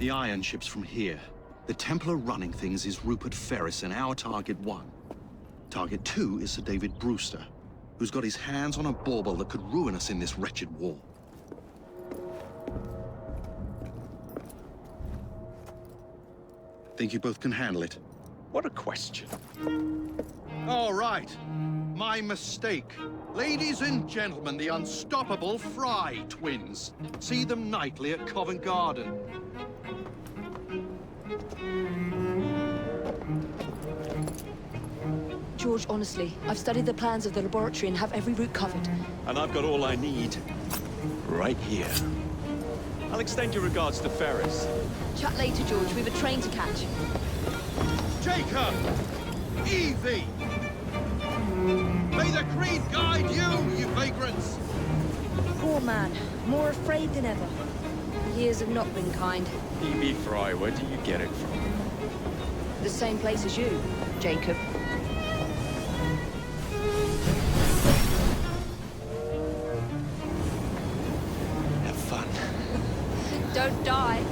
The iron ship's from here. The Templar running things is Rupert Ferris and our target 1. Target 2 is Sir David Brewster, who's got his hands on a bauble that could ruin us in this wretched war. Think you both can handle it? What a question. All right. My mistake. Ladies and gentlemen, the unstoppable Fry twins. See them nightly at Covent Garden. George, honestly, I've studied the plans of the laboratory and have every route covered. And I've got all I need. Right here. I'll extend your regards to Ferris. Chat later, George. We've a train to catch. Jacob! Evie! May the creed guide you, you vagrants! Poor man. More afraid than ever. Years have not been kind. E.B. Fry, where do you get it from? The same place as you, Jacob. Have fun. Don't die.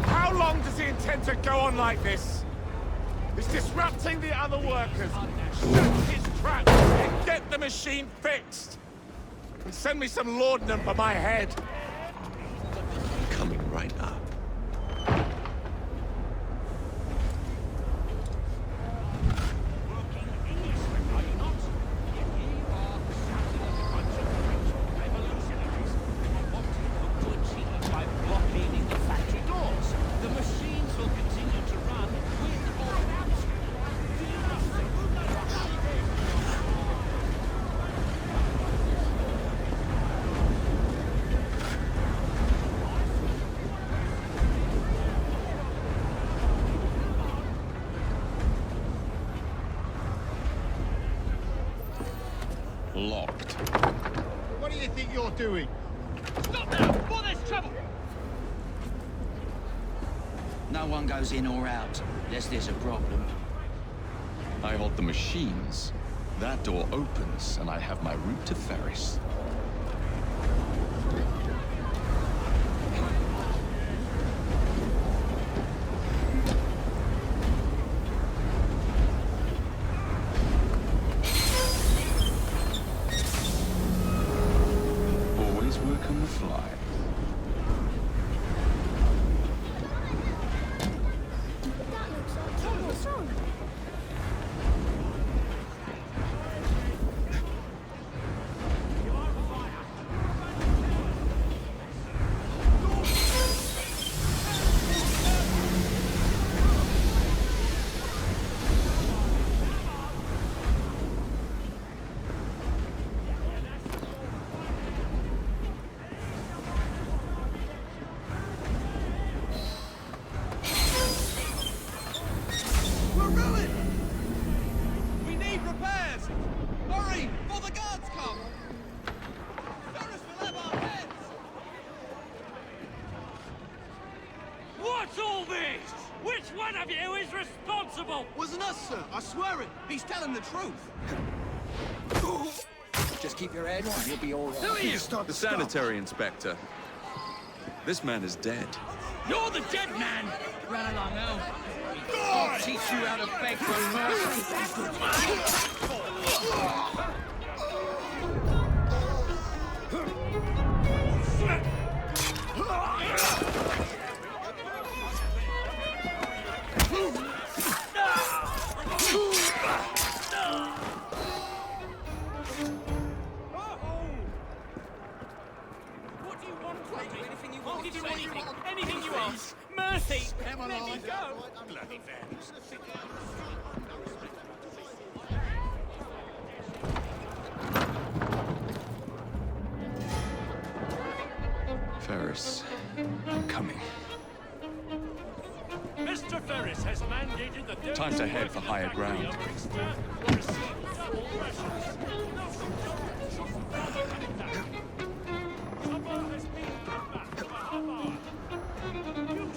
How long does he intend to go on like this? He's disrupting the other workers. Shut his trap and get the machine fixed. And send me some laudanum for my head. Coming right up. Locked. What do you think you're doing? Stop now, before there's trouble! No one goes in or out, unless there's a problem. I hold the machines. That door opens, and I have my route to Ferris. Always work on the fly. What's wrong? We're ruined! We need repairs! Hurry, before the guards come! Ferris will have our heads! What's all this? Which one of you is responsible? Wasn't us, sir. I swear it. He's telling the truth. Just keep your head on, you'll be all right. Who are you? The sanitary inspector. This man is dead. You're the dead man! Run along now. I'll teach you how to beg for mercy. What do you want? Anything you want. I'll give you anything. Anything you ask. Mercy! Let me go! Bloody Ferris. Ferris, I'm coming. Mr. Ferris has mandated the... Time to head for higher ground. ...receive double rations. Use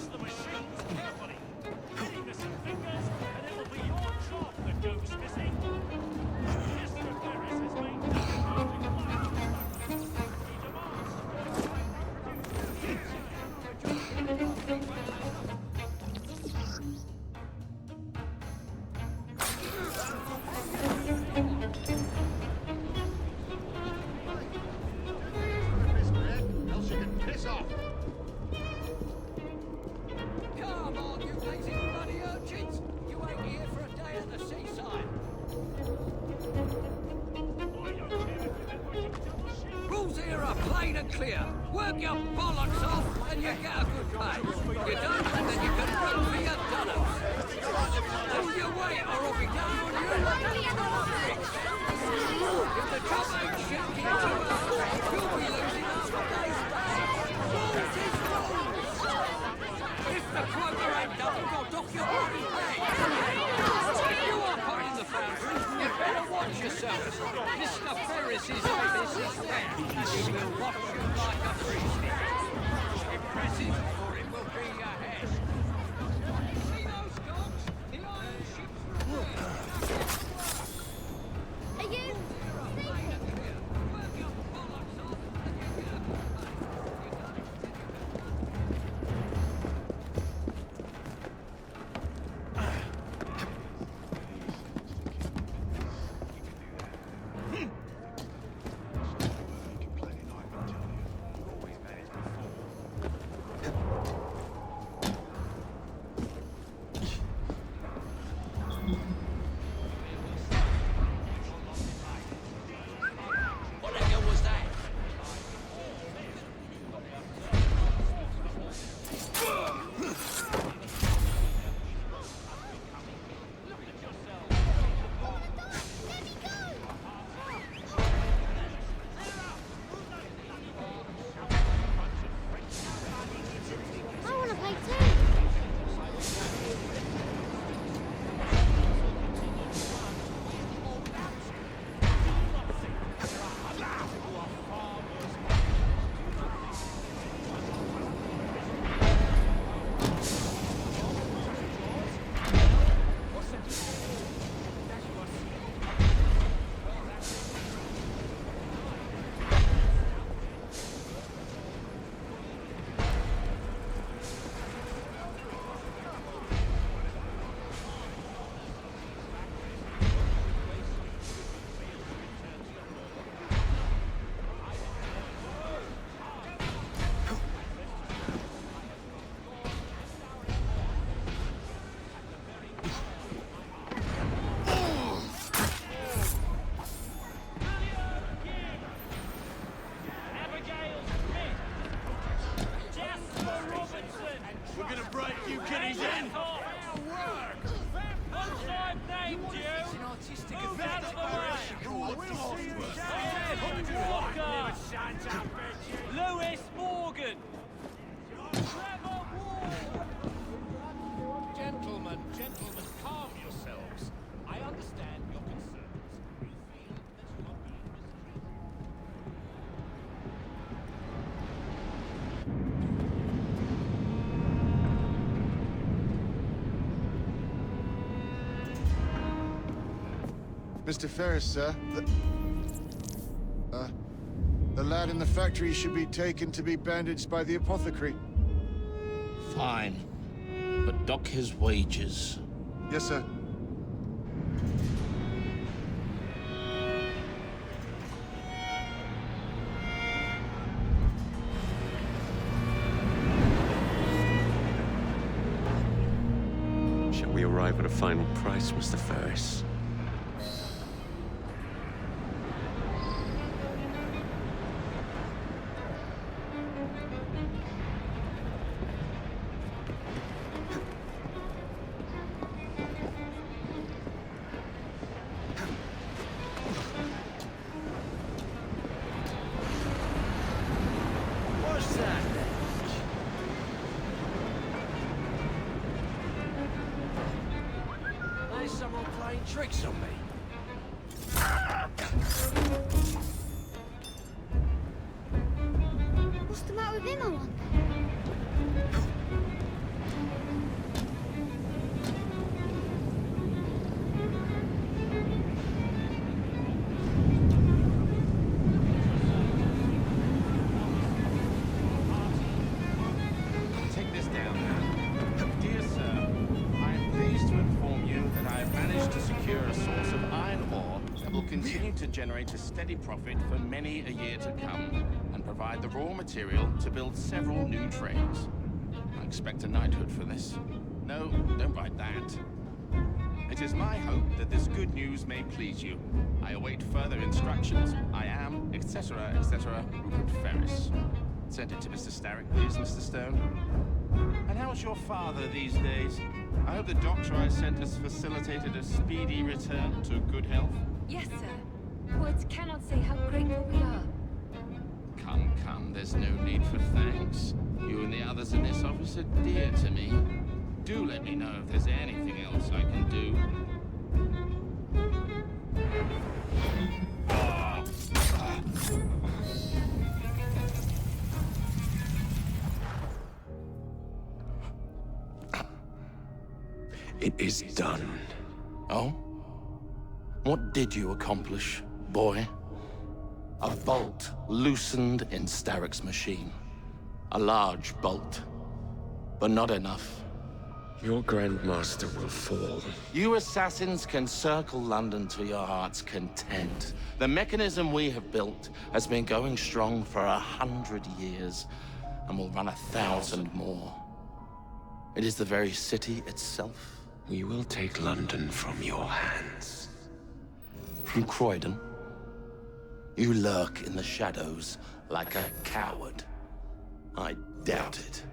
the machines carefully. Any missing fingers, and it will be your job that goes missing. Mr. Ferris has made no perfect life. Else you can piss off. Come on, you lazy bloody urchins! You ain't here for a day at the seaside. Rules here are plain and clear. Work your bollocks off and you get a good pay. You don't, then you can run for your donuts. Pull your weight or I'll be down on you like a drawstick. If the job ain't shifting to us, you'll be losing half a day's pay. Rules is rules. If the quota ain't doubled, I'll dock your bloody pay. If you are put in the foundry, you better watch yourselves. Mr. Ferris's office is there, and he will wash you like a priest. Impressive, or it will be your head. See those dogs? The iron ships repair. Are you? Work your bollocks off, and you get a good pay. What the hell was that? I want to play too. We're gonna break you kiddies in! Once I've named you, move out of the way! Lewis Morgan! Trevor Ward! Gentlemen, calm yourselves. I understand your concerns. You feel that you are being mistreated. Mr. Ferris, sir. The lad in the factory should be taken to be bandaged by the apothecary. Fine. But dock his wages. Yes, sir. Shall we arrive at a final price, Mr. Ferris? What's that? There's someone playing tricks on me. thinner one. Take this down now. Dear sir, I am pleased to inform you that I have managed to secure a source of iron ore that will continue to generate a steady profit for many a year to come, and provide the raw material to build several new trains. I expect a knighthood for this. No, don't write that. It is my hope that this good news may please you. I await further instructions. I am, etc., etc., Rupert Ferris. Send it to Mr. Starrick, please, Mr. Stone. And how's your father these days? I hope the doctor I sent has facilitated a speedy return to good health. Yes, sir. Words cannot say how grateful we are. Come, come, there's no need for thanks. You and the others in this office are dear to me. Do let me know if there's anything else I can do. It is done. Oh? What did you accomplish, boy? A bolt loosened in Starrick's machine. A large bolt, but not enough. Your Grandmaster will fall. You assassins can circle London to your heart's content. The mechanism we have built has been going strong for 100 years, and will run 1,000 more. It is the very city itself. We will take London from your hands. From Croydon? You lurk in the shadows like a coward. I doubt it.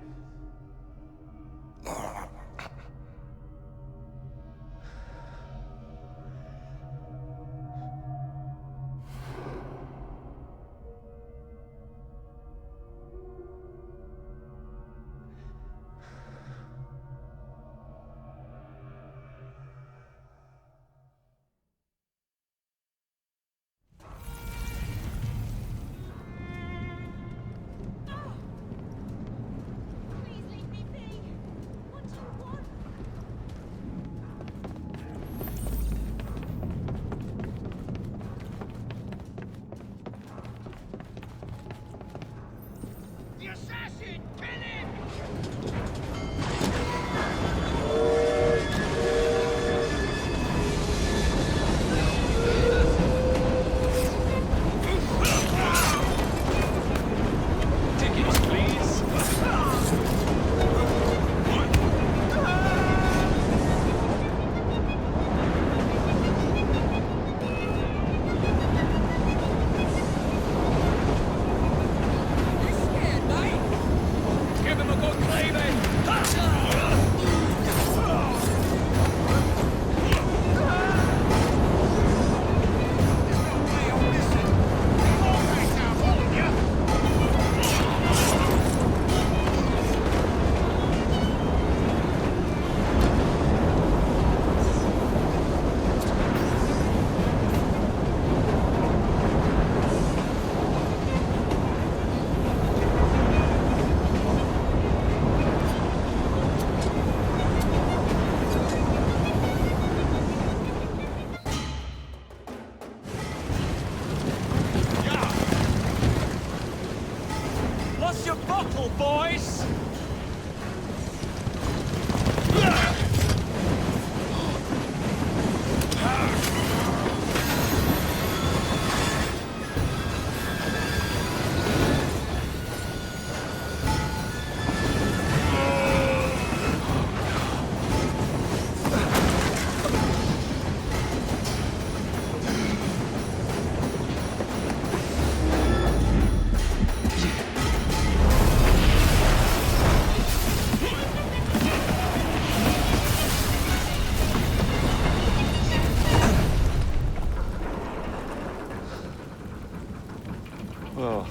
Well,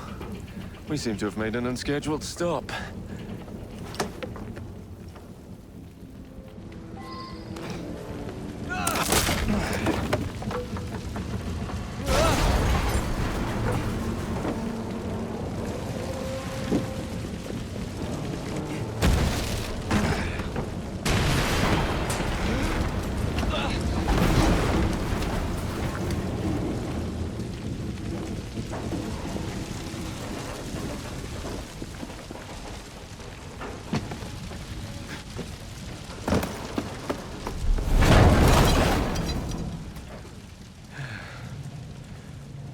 we seem to have made an unscheduled stop.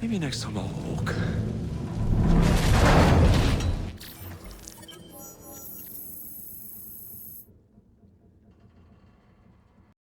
Maybe next time I'll walk.